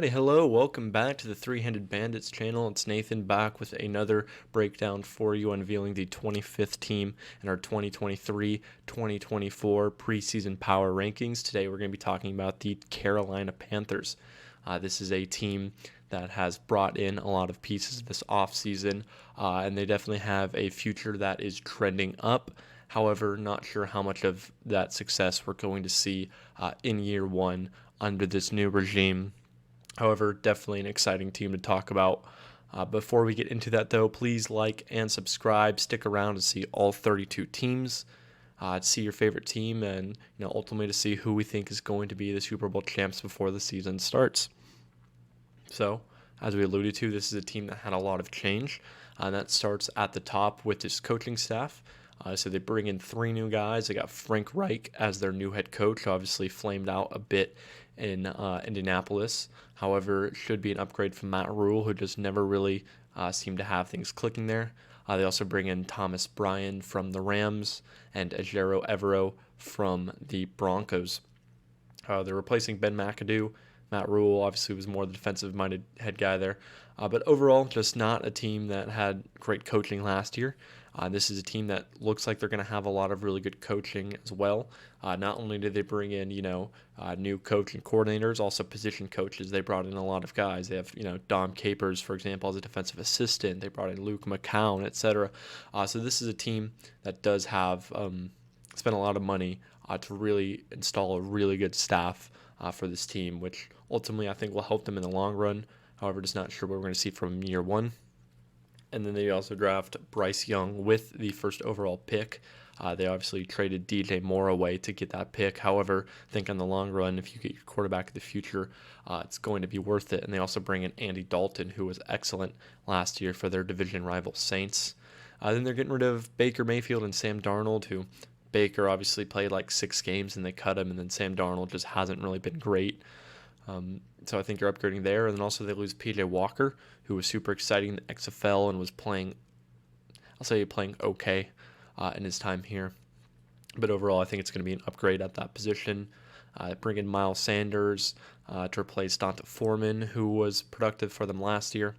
Alrighty, hello, welcome back to the Three-Handed Bandits channel. It's Nathan back with another breakdown for you, unveiling the 25th team in our 2023-2024 preseason power rankings. Today we're going to be talking about the Carolina Panthers. This is a team that has brought in a lot of pieces this offseason, and they definitely have a future that is trending up. However, not sure how much of that success we're going to see in year one under this new regime. However, definitely an exciting team to talk about. Before we get into that, though, please like and subscribe. Stick around to see all 32 teams, to see your favorite team, and ultimately to see who we think is going to be the Super Bowl champs before the season starts. So, as we alluded to, this is a team that had a lot of change, and that starts at the top with this coaching staff. So they bring in three new guys. They got Frank Reich as their new head coach, obviously flamed out a bit in Indianapolis. However, it should be an upgrade from Matt Rule, who just never really seemed to have things clicking there. They also bring in Thomas Bryan from the Rams and Ejiro Evero from the Broncos. They're replacing Ben McAdoo. Matt Rule obviously was more the defensive-minded head guy there. But overall, just not a team that had great coaching last year. This is a team that looks like they're going to have a lot of really good coaching as well. Not only did they bring in, new coaching coordinators, also position coaches. They brought in a lot of guys. They have, Dom Capers, for example, as a defensive assistant. They brought in Luke McCown, etc. So this is a team that does have spent a lot of money to really install a really good staff for this team, which ultimately I think will help them in the long run. However, just not sure what we're going to see from year one. And then they also draft Bryce Young with the first overall pick. They obviously traded DJ Moore away to get that pick. However, I think in the long run, if you get your quarterback of the future, it's going to be worth it. And they also bring in Andy Dalton, who was excellent last year for their division rival Saints. Then they're getting rid of Baker Mayfield and Sam Darnold, who Baker obviously played like 6 games and they cut him. And then Sam Darnold just hasn't really been great. So I think you're upgrading there. And then also they lose PJ Walker, who was super exciting in the XFL and was playing okay in his time here. But overall, I think it's going to be an upgrade at that position. Bring in Miles Sanders to replace Donta Foreman, who was productive for them last year.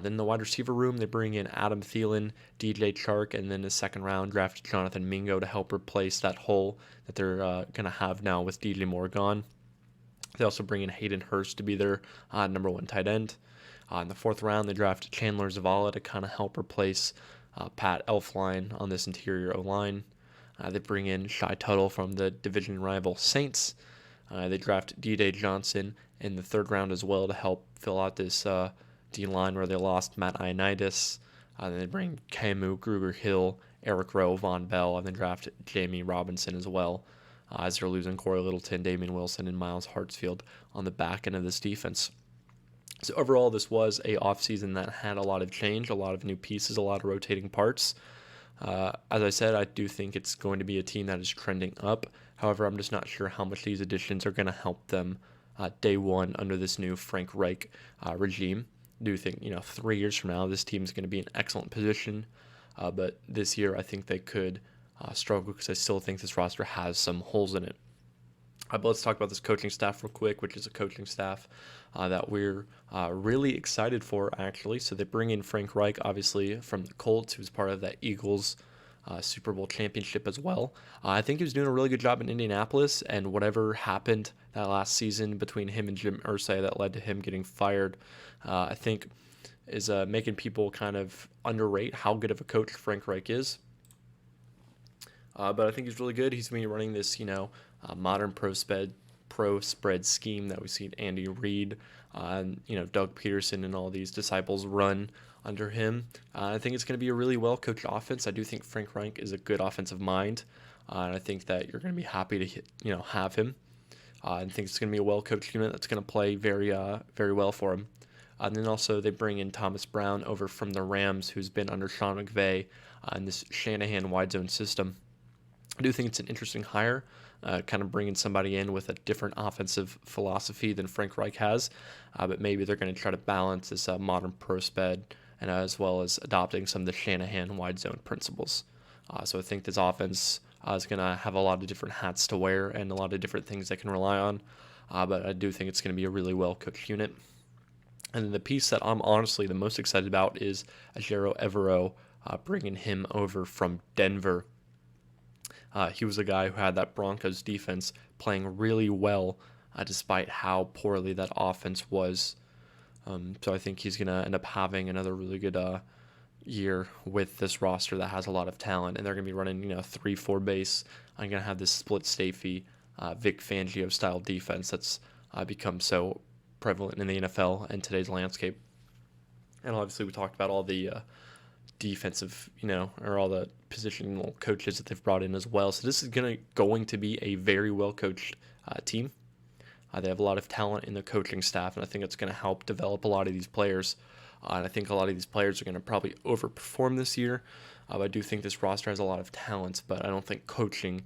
Then the wide receiver room, they bring in Adam Thielen, DJ Chark, and then in the second round draft Jonathan Mingo to help replace that hole that they're going to have now with DJ Moore gone. They also bring in Hayden Hurst to be their number 1 tight end. In the 4th round, they draft Chandler Zavala to kind of help replace Pat Elflein on this interior O-line. They bring in Shy Tuttle from the division rival Saints. They draft D-Day Johnson in the 3rd round as well to help fill out this D-line where they lost Matt Ioannidis. Then they bring Camu, Gruber-Hill, Eric Rowe, Von Bell, and then draft Jamie Robinson as well. As they're losing Corey Littleton, Damian Wilson, and Miles Hartsfield on the back end of this defense. So overall, this was a offseason that had a lot of change, a lot of new pieces, a lot of rotating parts. As I said, I do think it's going to be a team that is trending up. However, I'm just not sure how much these additions are going to help them day one under this new Frank Reich regime. I do think, 3 years from now, this team is going to be in excellent position. But this year, I think they could struggle because I still think this roster has some holes in it. But let's talk about this coaching staff real quick, which is a coaching staff that we're really excited for, actually. So they bring in Frank Reich, obviously, from the Colts, who's part of that Eagles Super Bowl championship as well. I think he was doing a really good job in Indianapolis, and whatever happened that last season between him and Jim Irsay that led to him getting fired, I think is making people kind of underrate how good of a coach Frank Reich is. But I think he's really good. He's going to be running this, modern pro spread scheme that we've seen Andy Reid, Doug Peterson and all these disciples run under him. I think it's going to be a really well-coached offense. I do think Frank Reich is a good offensive mind, and I think that you're going to be happy to, have him. I think it's going to be a well-coached unit that's going to play very, very well for him. And then also they bring in Thomas Brown over from the Rams, who's been under Sean McVay in this Shanahan wide zone system. I do think it's an interesting hire, kind of bringing somebody in with a different offensive philosophy than Frank Reich has, but maybe they're going to try to balance this modern pro sped and as well as adopting some of the Shanahan wide zone principles. So I think this offense is going to have a lot of different hats to wear and a lot of different things they can rely on. but I do think it's going to be a really well-coached unit. And then the piece that I'm honestly the most excited about is Ajero Evero, bringing him over from Denver. He was a guy who had that Broncos defense playing really well, despite how poorly that offense was. So I think he's going to end up having another really good year with this roster that has a lot of talent, and they're going to be running 3-4 base. I'm going to have this split safety, Vic Fangio style defense that's become so prevalent in the NFL and today's landscape. And obviously we talked about all the defensive, or all the positional coaches that they've brought in as well. So this is going to be a very well coached team. They have a lot of talent in the coaching staff, and I think it's going to help develop a lot of these players. And I think a lot of these players are going to probably overperform this year. I do think this roster has a lot of talent, but I don't think coaching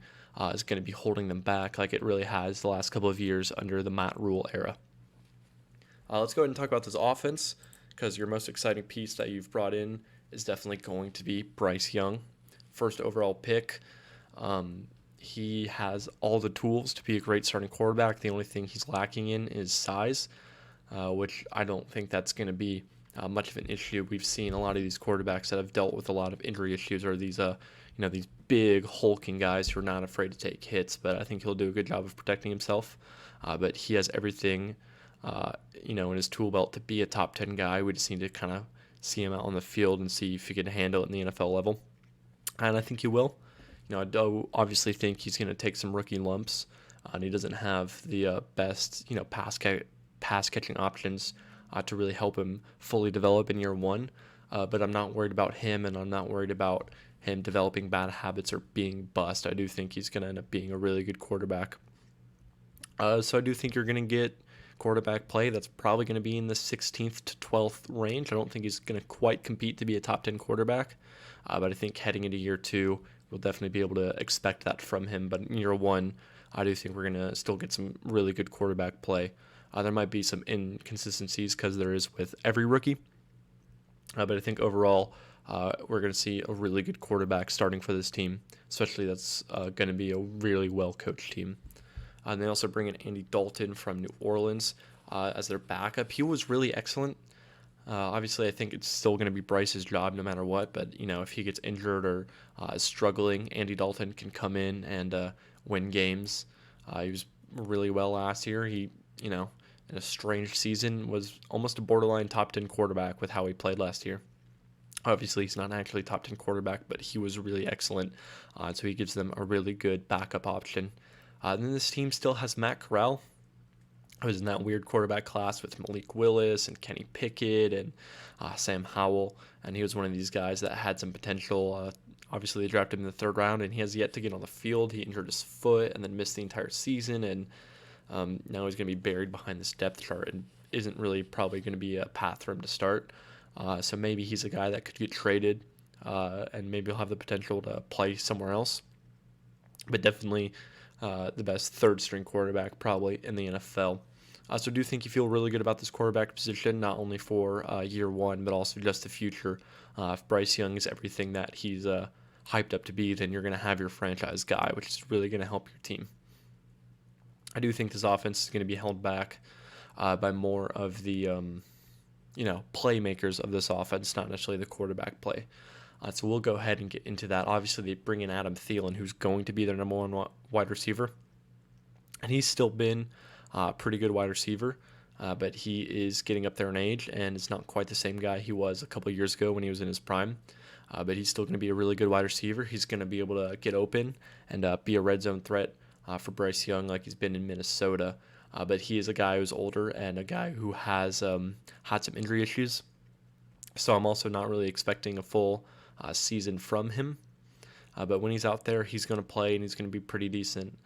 is going to be holding them back like it really has the last couple of years under the Matt Rule era. Let's go ahead and talk about this offense, because your most exciting piece that you've brought in is definitely going to be Bryce Young, first overall pick. He has all the tools to be a great starting quarterback. The only thing he's lacking in is size, which I don't think that's going to be much of an issue. We've seen a lot of these quarterbacks that have dealt with a lot of injury issues are these, these big hulking guys who are not afraid to take hits. But I think he'll do a good job of protecting himself. But he has everything, in his tool belt to be a top 10 guy. We just need to kind of see him out on the field and see if he can handle it in the NFL level. And I think he will. I do obviously think he's going to take some rookie lumps, and he doesn't have the best, pass catching options to really help him fully develop in year one. But I'm not worried about him, and I'm not worried about him developing bad habits or being bust. I do think he's going to end up being a really good quarterback. So I do think you're going to get quarterback play that's probably going to be in the 16th to 12th range. I don't think he's going to quite compete to be a top 10 quarterback, but I think heading into year two, we'll definitely be able to expect that from him. But in year one, I do think we're going to still get some really good quarterback play. There might be some inconsistencies because there is with every rookie, but I think overall we're going to see a really good quarterback starting for this team, especially that's going to be a really well-coached team. And they also bring in Andy Dalton from New Orleans as their backup. He was really excellent. Obviously, I think it's still going to be Bryce's job no matter what, but if he gets injured or is struggling, Andy Dalton can come in and win games. He was really well last year. He, in a strange season, was almost a borderline top 10 quarterback with how he played last year. Obviously, he's not actually top 10 quarterback, but he was really excellent, so he gives them a really good backup option. Then this team still has Matt Corral, who was in that weird quarterback class with Malik Willis and Kenny Pickett and Sam Howell, and he was one of these guys that had some potential. Obviously, they drafted him in the third round, and he has yet to get on the field. He injured his foot and then missed the entire season, and now he's going to be buried behind this depth chart and isn't really probably going to be a path for him to start. So maybe he's a guy that could get traded, and maybe he'll have the potential to play somewhere else. But definitely the best third-string quarterback probably in the NFL. So do think you feel really good about this quarterback position, not only for year one, but also just the future. If Bryce Young is everything that he's hyped up to be, then you're going to have your franchise guy, which is really going to help your team. I do think this offense is going to be held back by more of the, playmakers of this offense, not necessarily the quarterback play. So we'll go ahead and get into that. Obviously, they bring in Adam Thielen, who's going to be their number one wide receiver. And he's still been a pretty good wide receiver, but he is getting up there in age, and it's not quite the same guy he was a couple of years ago when he was in his prime. But he's still going to be a really good wide receiver. He's going to be able to get open and be a red zone threat for Bryce Young like he's been in Minnesota. But he is a guy who's older and a guy who has had some injury issues. So I'm also not really expecting a full season from him. But when he's out there, he's going to play and he's going to be pretty decent.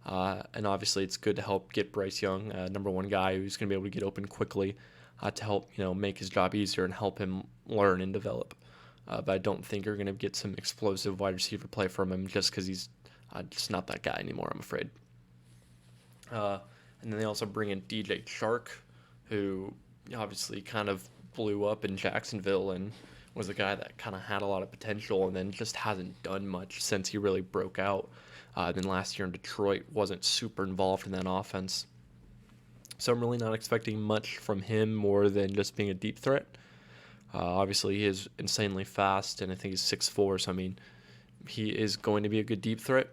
And obviously, it's good to help get Bryce Young, number one guy who's going to be able to get open quickly to help make his job easier and help him learn and develop. But I don't think you're going to get some explosive wide receiver play from him just because he's just not that guy anymore, I'm afraid. And then they also bring in DJ Chark, who obviously kind of blew up in Jacksonville and was a guy that kind of had a lot of potential and then just hasn't done much since he really broke out. Then last year in Detroit wasn't super involved in that offense. So I'm really not expecting much from him more than just being a deep threat. Obviously, he is insanely fast, and I think he's 6'4", so I mean, he is going to be a good deep threat,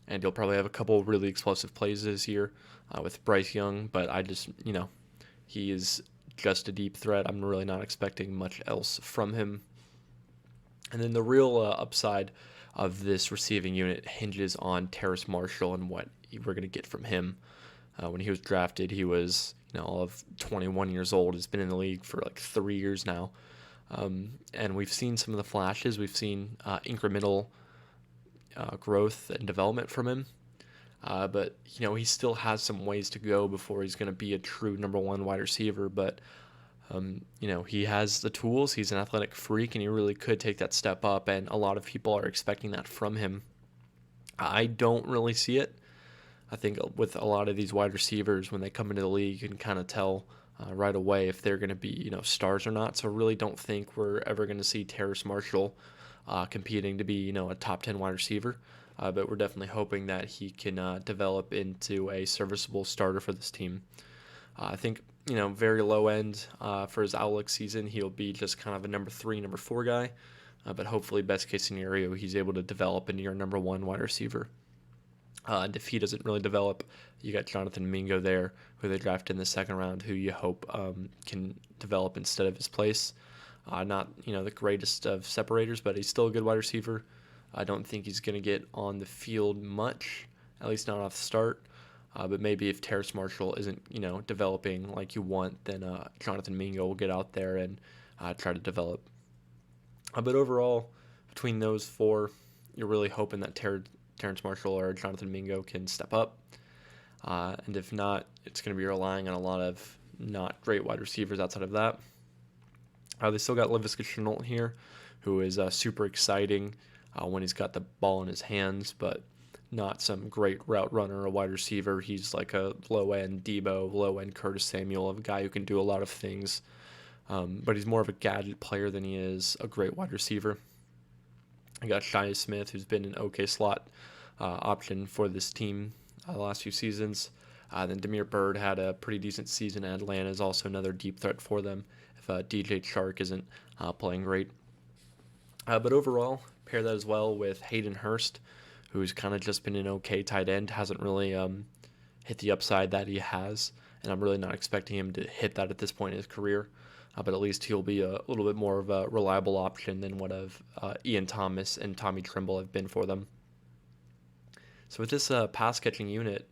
and he'll probably have a couple really explosive plays this year with Bryce Young, but I just, he is just a deep threat. I'm really not expecting much else from him. And then the real upside of this receiving unit hinges on Terrace Marshall and what we're going to get from him. When he was drafted, he was all of 21 years old. He's been in the league for like 3 years now. And we've seen some of the flashes. We've seen incremental growth and development from him. But he still has some ways to go before he's going to be a true number one wide receiver. But he has the tools. He's an athletic freak, and he really could take that step up. And a lot of people are expecting that from him. I don't really see it. I think with a lot of these wide receivers, when they come into the league, you can kind of tell right away if they're going to be, stars or not. So I really don't think we're ever going to see Terrace Marshall competing to be, a top 10 wide receiver. But we're definitely hoping that he can develop into a serviceable starter for this team. I think, very low end for his outlook season, he'll be just kind of a number 3, number 4 guy. But hopefully, best case scenario, he's able to develop into your number 1 wide receiver. And if he doesn't really develop, you got Jonathan Mingo there, who they drafted in the second round, who you hope can develop instead of his place. Not the greatest of separators, but he's still a good wide receiver. I don't think he's going to get on the field much, at least not off the start. But maybe if Terrace Marshall isn't developing like you want, then Jonathan Mingo will get out there and try to develop. But overall, between those four, you're really hoping that Terrace Marshall or Jonathan Mingo can step up. And if not, it's going to be relying on a lot of not great wide receivers outside of that. They still got Laviska Shenault here, who is super exciting when he's got the ball in his hands, but not some great route runner or wide receiver. He's like a low-end Debo, low-end Curtis Samuel, a guy who can do a lot of things. But he's more of a gadget player than he is a great wide receiver. I got Shi Smith, who's been an okay slot option for this team the last few seasons. Then Damiere Byrd had a pretty decent season at Atlanta, is also another deep threat for them if DJ Chark isn't playing great. But overall, pair that as well with Hayden Hurst, who's kind of just been an okay tight end, hasn't really hit the upside that he has, and I'm really not expecting him to hit that at this point in his career. But at least he'll be a little bit more of a reliable option than what Ian Thomas and Tommy Tremble have been for them. So with this pass-catching unit,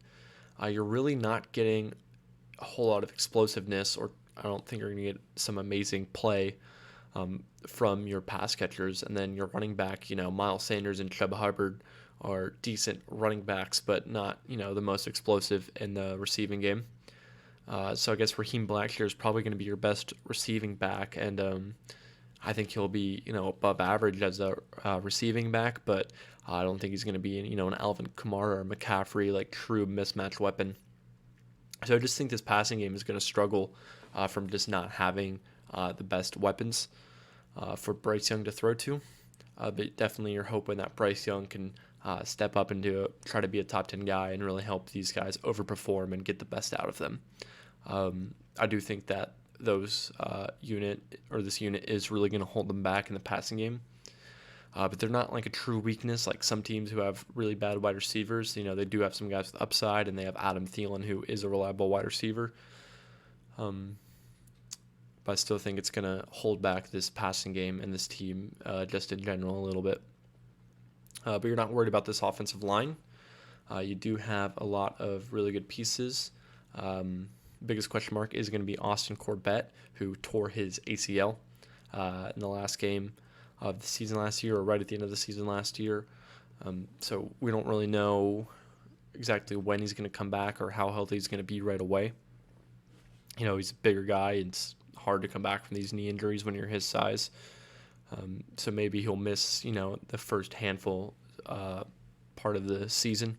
you're really not getting a whole lot of explosiveness, or I don't think you're going to get some amazing play from your pass catchers. And then your running back, Miles Sanders and Chuba Hubbard are decent running backs, but not, the most explosive in the receiving game. So I guess Raheem Blackshear is probably going to be your best receiving back, and I think he'll be, above average as a receiving back, but I don't think he's going to be, an Alvin Kamara or McCaffrey, like true mismatch weapon. So I just think this passing game is going to struggle from just not having the best weapons for Bryce Young to throw to. But definitely you're hoping that Bryce Young can step up and try to be a top 10 guy and really help these guys overperform and get the best out of them. I do think that this unit is really going to hold them back in the passing game. But they're not like a true weakness like some teams who have really bad wide receivers. They do have some guys with upside, and they have Adam Thielen, who is a reliable wide receiver. But I still think it's going to hold back this passing game and this team just in general a little bit. But you're not worried about this offensive line. You do have a lot of really good pieces. Biggest question mark is going to be Austin Corbett, who tore his ACL in the last game of the season last year, or right at the end of the season last year. So we don't really know exactly when he's going to come back or how healthy he's going to be right away. He's a bigger guy. It's hard to come back from these knee injuries when you're his size. So maybe he'll miss, the first handful part of the season,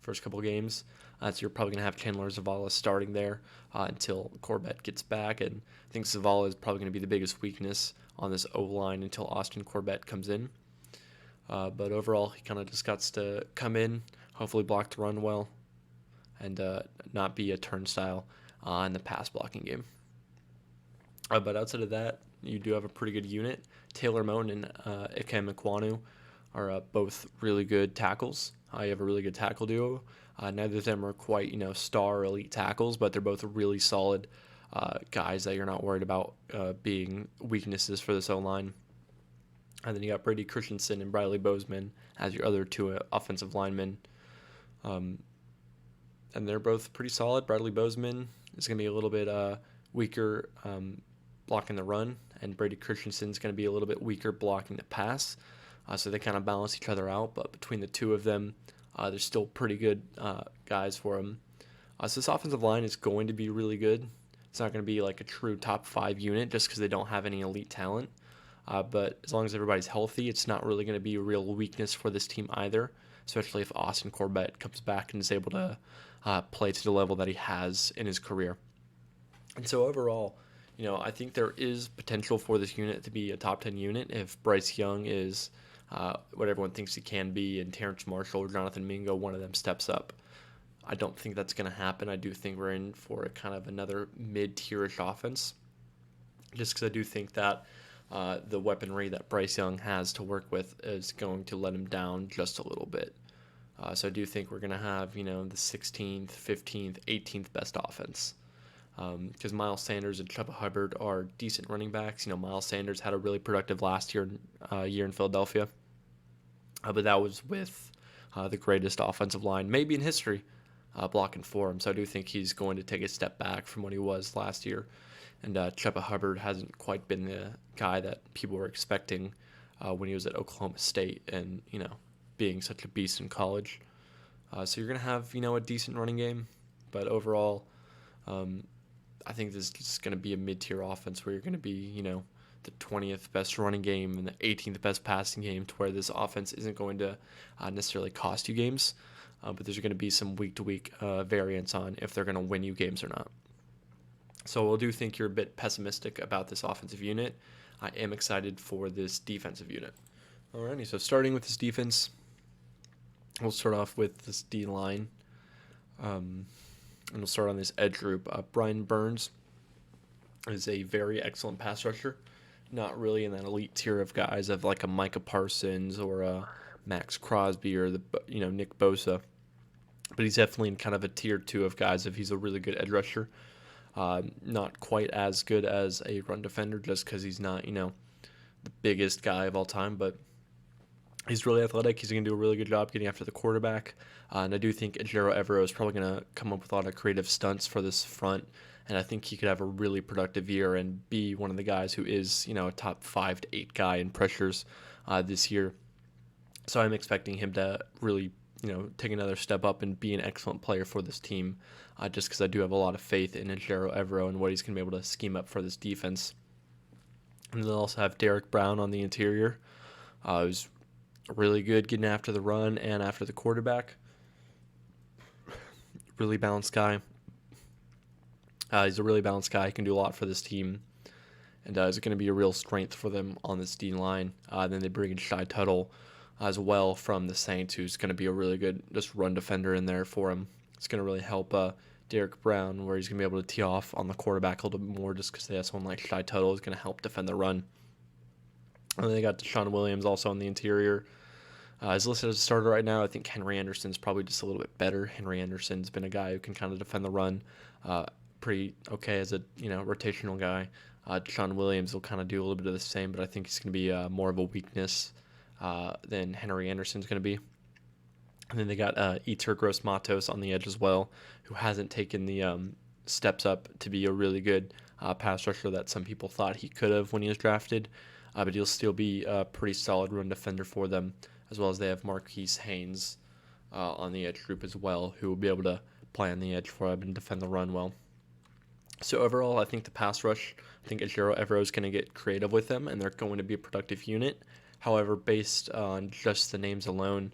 first couple games. So you're probably going to have Chandler Zavala starting there until Corbett gets back. And I think Zavala is probably going to be the biggest weakness on this O-line until Austin Corbett comes in. But overall, he kind of just got to come in, hopefully block the run well, and not be a turnstile in the pass blocking game. But outside of that, you do have a pretty good unit. Taylor Moton and Ikem Ekwonu are both really good tackles. You have a really good tackle duo. Neither of them are quite, star elite tackles, but they're both really solid guys that you're not worried about being weaknesses for this O-line. And then you got Brady Christensen and Bradley Bozeman as your other two offensive linemen. And they're both pretty solid. Bradley Bozeman is going to be a little bit weaker blocking the run, and Brady Christensen is going to be a little bit weaker blocking the pass. So they kind of balance each other out, but between the two of them, they're still pretty good guys for them. So this offensive line is going to be really good. It's not going to be like a true top 5 unit just because they don't have any elite talent. But as long as everybody's healthy, it's not really going to be a real weakness for this team either, especially if Austin Corbett comes back and is able to play to the level that he has in his career. And so overall, I think there is potential for this unit to be a top 10 unit if Bryce Young is what everyone thinks he can be, and Terrence Marshall or Jonathan Mingo, one of them steps up. I don't think that's going to happen. I do think we're in for a kind of another mid-tierish offense, just because I do think that the weaponry that Bryce Young has to work with is going to let him down just a little bit. So I do think we're going to have, the 16th, 15th, 18th best offense. Because Miles Sanders and Chuba Hubbard are decent running backs. Miles Sanders had a really productive last year in Philadelphia. But that was with the greatest offensive line, maybe in history, blocking for him. So I do think he's going to take a step back from what he was last year. And Chuba Hubbard hasn't quite been the guy that people were expecting when he was at Oklahoma State and, being such a beast in college. So you're going to have, a decent running game. But overall, I think this is going to be a mid-tier offense where you're going to be, the 20th best running game and the 18th best passing game, to where this offense isn't going to necessarily cost you games, but there's going to be some week-to-week variance on if they're going to win you games or not. So I do think you're a bit pessimistic about this offensive unit. I am excited for this defensive unit. Alrighty, so starting with this defense, we'll start off with this D-line. And we'll start on this edge group. Brian Burns is a very excellent pass rusher. Not really in that elite tier of guys of like a Micah Parsons or a Max Crosby or Nick Bosa. But he's definitely in kind of a tier 2 of guys if he's a really good edge rusher. Not quite as good as a run defender just because he's not, the biggest guy of all time, but he's really athletic. He's going to do a really good job getting after the quarterback. And I do think Ejiro Evero is probably going to come up with a lot of creative stunts for this front. And I think he could have a really productive year and be one of the guys who is, a top 5 to 8 guy in pressures this year. So I'm expecting him to really, take another step up and be an excellent player for this team, just because I do have a lot of faith in Ejiro Evero and what he's going to be able to scheme up for this defense. And then also have Derek Brown on the interior, who's really good getting after the run and after the quarterback. Really balanced guy. He's a really balanced guy. He can do a lot for this team. And is going to be a real strength for them on this D line. Then they bring in Shy Tuttle as well from the Saints, who's going to be a really good just run defender in there for him. It's going to really help Derek Brown, where he's going to be able to tee off on the quarterback a little bit more just because they have someone like Shy Tuttle who's going to help defend the run. And then they got Deshaun Williams also on the interior. He's listed as a starter right now. I think Henry Anderson's probably just a little bit better. Henry Anderson's been a guy who can kind of defend the run pretty okay as a rotational guy. Deshaun Williams will kind of do a little bit of the same, but I think he's going to be more of a weakness than Henry Anderson's going to be. And then they got Eter Gross-Matos on the edge as well, who hasn't taken the steps up to be a really good pass rusher that some people thought he could have when he was drafted. But he'll still be a pretty solid run defender for them, as well as they have Marquise Haynes on the edge group as well, who will be able to play on the edge for them and defend the run well. So overall, I think the pass rush, I think Ejiro Evero is going to get creative with them, and they're going to be a productive unit. However, based on just the names alone,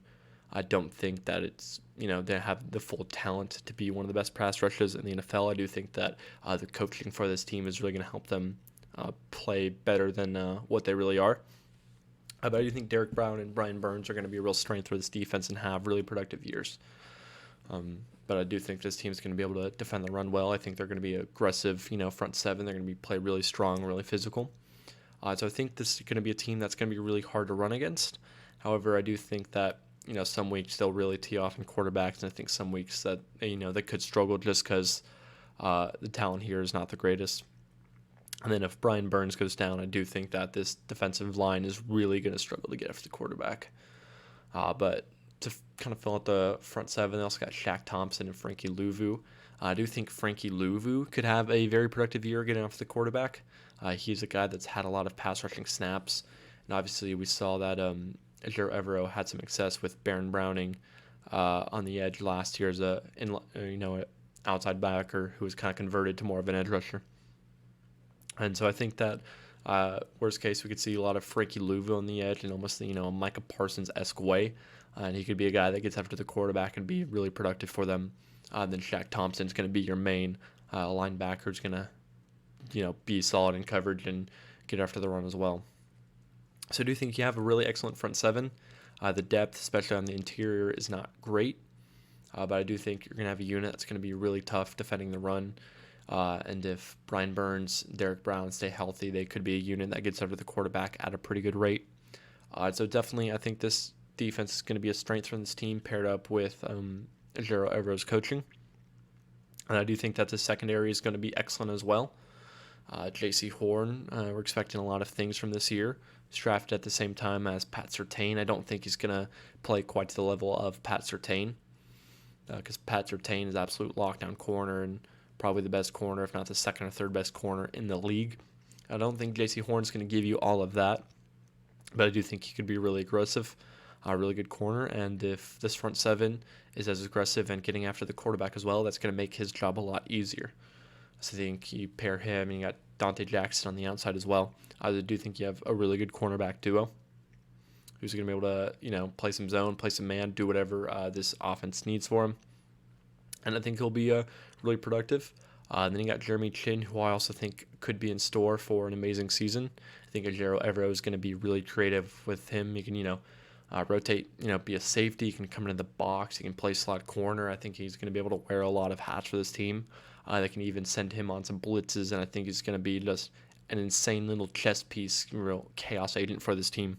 I don't think that it's, they have the full talent to be one of the best pass rushes in the NFL. I do think that the coaching for this team is really going to help them play better than what they really are. But I do think Derek Brown and Brian Burns are going to be a real strength for this defense and have really productive years. but I do think this team's going to be able to defend the run well. I think they're going to be aggressive, front seven. They're going to be play really strong, really physical. So I think this is going to be a team that's going to be really hard to run against. However, I do think that some weeks they'll really tee off in quarterbacks, and I think some weeks that they could struggle just because the talent here is not the greatest. And then if Brian Burns goes down, I do think that this defensive line is really going to struggle to get after the quarterback. But to kind of fill out the front seven, they also got Shaq Thompson and Frankie Louvu. I do think Frankie Louvu could have a very productive year getting after the quarterback. He's a guy that's had a lot of pass rushing snaps. And obviously we saw that Ejiro Evero had some success with Baron Browning on the edge last year as an outside backer who was kind of converted to more of an edge rusher. And so I think that worst case we could see a lot of Frankie Louvu on the edge and almost a Micah Parsons-esque way. And he could be a guy that gets after the quarterback and be really productive for them. Then Shaq Thompson's going to be your main linebacker who's going to be solid in coverage and get after the run as well. So I do think you have a really excellent front seven. The depth, especially on the interior, is not great. But I do think you're going to have a unit that's going to be really tough defending the run. And if Brian Burns, Derek Brown stay healthy, they could be a unit that gets after the quarterback at a pretty good rate. So definitely I think this defense is going to be a strength from this team paired up with Ejiro Evero's coaching. And I do think that the secondary is going to be excellent as well. J.C. Horn, we're expecting a lot of things from this year. He's drafted at the same time as Pat Surtain. I don't think he's going to play quite to the level of Pat Surtain because Pat Surtain is absolute lockdown corner and probably the best corner, if not the second or third best corner in the league. I don't think J.C. Horn's going to give you all of that, but I do think he could be really aggressive, a really good corner. And if this front seven is as aggressive and getting after the quarterback as well, that's going to make his job a lot easier. So I think you pair him, and you got Dante Jackson on the outside as well. I do think you have a really good cornerback duo who's going to be able to, play some zone, play some man, do whatever this offense needs for him. And I think he'll be really productive. Then you got Jeremy Chin, who I also think could be in store for an amazing season. I think Ejiro Evero is going to be really creative with him. He can, rotate, be a safety. He can come into the box. He can play slot corner. I think he's going to be able to wear a lot of hats for this team. They can even send him on some blitzes, and I think he's going to be just an insane little chess piece, real chaos agent for this team.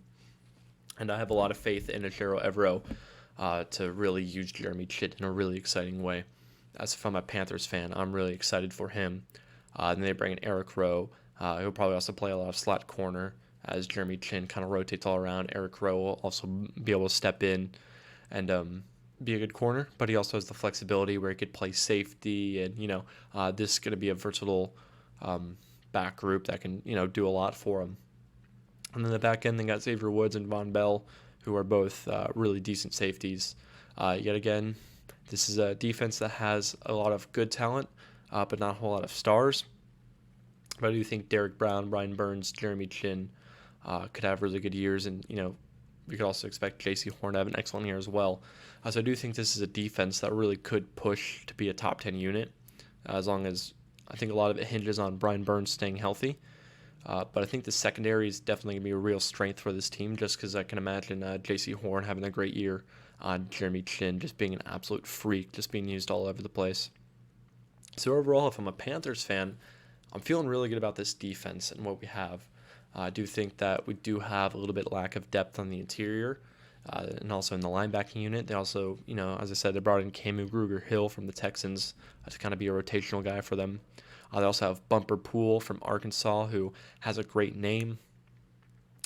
And I have a lot of faith in Ejiro Evero to really use Jeremy Chin in a really exciting way. As if I'm a Panthers fan, I'm really excited for him. Then they bring in Eric Rowe. He'll probably also play a lot of slot corner as Jeremy Chin kind of rotates all around. Eric Rowe will also be able to step in and be a good corner, but he also has the flexibility where he could play safety. And, this is going to be a versatile back group that can, do a lot for him. And then the back end, they got Xavier Woods and Von Bell, who are both really decent safeties. Yet again, this is a defense that has a lot of good talent, but not a whole lot of stars. But I do think Derek Brown, Brian Burns, Jeremy Chin could have really good years. And, we could also expect J.C. Horn to have an excellent year as well. So I do think this is a defense that really could push to be a top 10 unit, as long as I think a lot of it hinges on Brian Burns staying healthy. But I think the secondary is definitely going to be a real strength for this team just because I can imagine J.C. Horn having a great year. Jeremy Chin just being an absolute freak, just being used all over the place. So overall, if I'm a Panthers fan, I'm feeling really good about this defense and what we have. I do think that we do have a little bit lack of depth on the interior and also in the linebacking unit. They also, as I said, they brought in Camu Grugier-Hill from the Texans to kind of be a rotational guy for them. They also have Bumper Poole from Arkansas, who has a great name,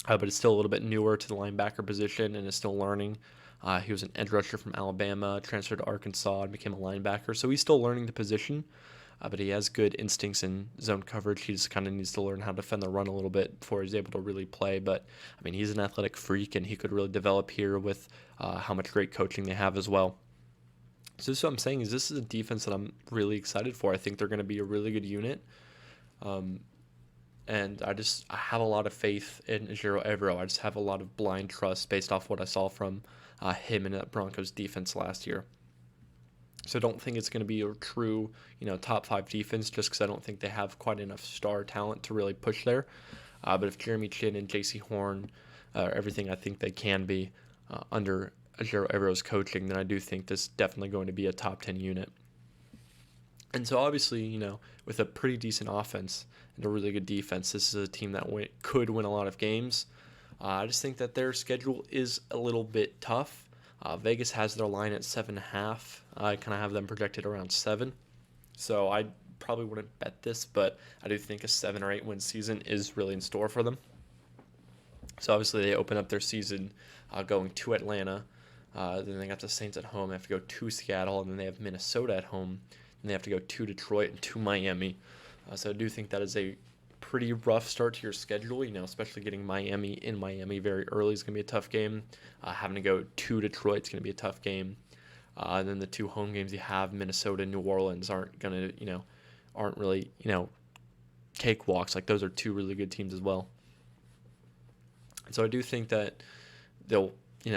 but is still a little bit newer to the linebacker position and is still learning. He was an edge rusher from Alabama, transferred to Arkansas, and became a linebacker. So he's still learning the position, but he has good instincts in zone coverage. He just kind of needs to learn how to defend the run a little bit before he's able to really play. But, he's an athletic freak, and he could really develop here with how much great coaching they have as well. So this is what I'm saying is this is a defense that I'm really excited for. I think they're going to be a really good unit. And I have a lot of faith in Ejiro Evero. I just have a lot of blind trust based off what I saw from him in that Broncos defense last year. So I don't think it's going to be a true, top 5 defense just because I don't think they have quite enough star talent to really push there. But if Jeremy Chin and J.C. Horn are everything I think they can be under Joe Evero's coaching, then I do think this is definitely going to be a top 10 unit. And so obviously, with a pretty decent offense and a really good defense, this is a team that could win a lot of games. I just think that their schedule is a little bit tough. Vegas has their line at 7.5. I kind of have them projected around 7. So I probably wouldn't bet this, but I do think a 7 or 8 win season is really in store for them. So obviously they open up their season going to Atlanta. Then they got the Saints at home. They have to go to Seattle, and then they have Minnesota at home. And they have to go to Detroit and to Miami. So I do think that is a pretty rough start to your schedule, especially getting Miami in Miami very early is going to be a tough game. Having to go to Detroit is going to be a tough game. And then the 2 home games you have, Minnesota and New Orleans, aren't really, cakewalks. Like, those are 2 really good teams as well. And so I do think that they'll,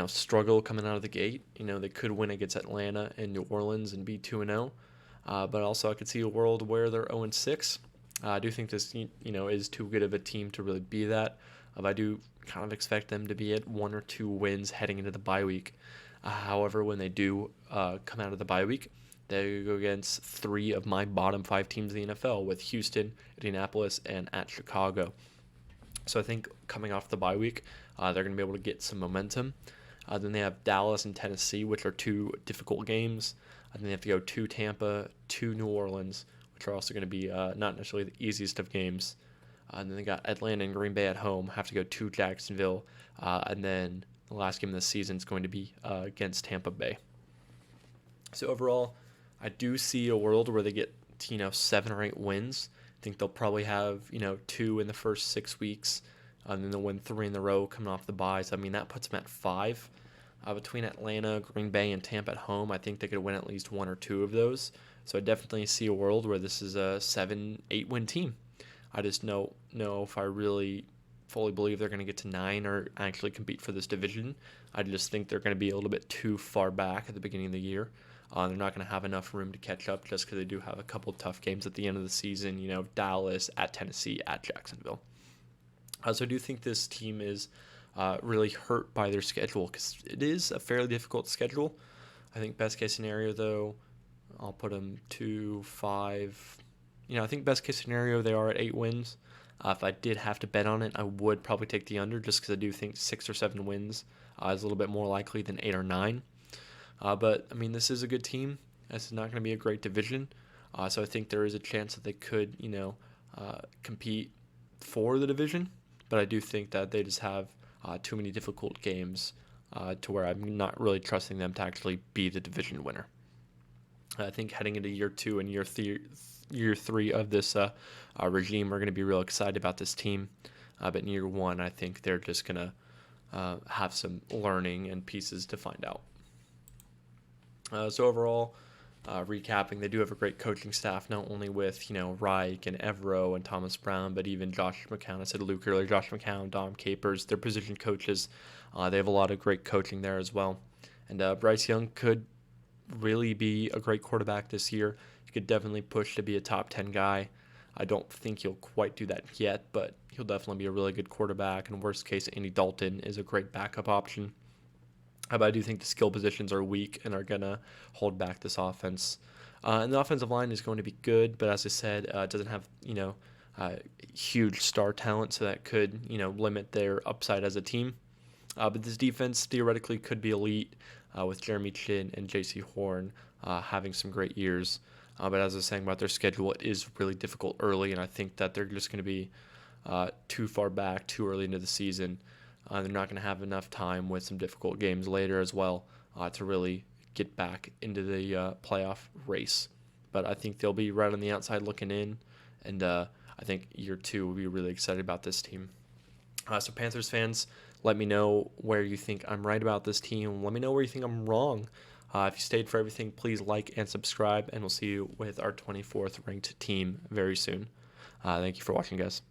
struggle coming out of the gate. They could win against Atlanta and New Orleans and be 2-0. But also I could see a world where they're 0-6. I do think this, is too good of a team to really be that. I do kind of expect them to be at 1 or 2 wins heading into the bye week. However, when they do come out of the bye week, they go against 3 of my bottom 5 teams in the NFL, with Houston, Indianapolis, and at Chicago. So I think coming off the bye week, they're going to be able to get some momentum. Then they have Dallas and Tennessee, which are 2 difficult games. Then they have to go to Tampa, to New Orleans, which are also going to be not necessarily the easiest of games. And then they got Atlanta and Green Bay at home, have to go to Jacksonville. And then the last game of the season is going to be against Tampa Bay. So overall, I do see a world where they get 7 or 8 wins. I think they'll probably have 2 in the first 6 weeks, and then they'll win 3 in a row coming off the byes. I mean, that puts them at 5. Between Atlanta, Green Bay, and Tampa at home, I think they could win at least 1 or 2 of those. So I definitely see a world where this is a 7-8 win team. I just know if I really fully believe they're going to get to 9 or actually compete for this division. I just think they're going to be a little bit too far back at the beginning of the year. They're not going to have enough room to catch up just because they do have a couple tough games at the end of the season. Dallas, at Tennessee, at Jacksonville. So I do think this team is really hurt by their schedule, because it is a fairly difficult schedule. I think best case scenario, though, I'll put them 2-5. I think best case scenario, they are at 8 wins. If I did have to bet on it, I would probably take the under, just because I do think 6 or 7 wins is a little bit more likely than 8 or 9. But, I mean, this is a good team. This is not going to be a great division. So I think there is a chance that they could, compete for the division. But I do think that they just have too many difficult games to where I'm not really trusting them to actually be the division winner. I think heading into year 2 and year 3 of this regime, we're going to be real excited about this team. But in year 1, I think they're just going to have some learning and pieces to find out. So overall, recapping, they do have a great coaching staff, not only with, Reich and Evero and Thomas Brown, but even Josh McCown. I said Luke earlier, Josh McCown, Dom Capers, their position coaches. They have a lot of great coaching there as well. And Bryce Young could really be a great quarterback this year. He could definitely push to be a top 10 guy. I don't think he'll quite do that yet, but he'll definitely be a really good quarterback. And worst case, Andy Dalton is a great backup option. But I do think the skill positions are weak and are going to hold back this offense. And the offensive line is going to be good, but as I said, it doesn't have, huge star talent, so that could, limit their upside as a team. But this defense theoretically could be elite with Jeremy Chin and J.C. Horn having some great years. But as I was saying about their schedule, it is really difficult early, and I think that they're just going to be too far back, too early into the season. They're not going to have enough time with some difficult games later as well to really get back into the playoff race. But I think they'll be right on the outside looking in, and I think year 2 will be really excited about this team. So Panthers fans, let me know where you think I'm right about this team. Let me know where you think I'm wrong. If you stayed for everything, please like and subscribe, and we'll see you with our 24th ranked team very soon. Thank you for watching, guys.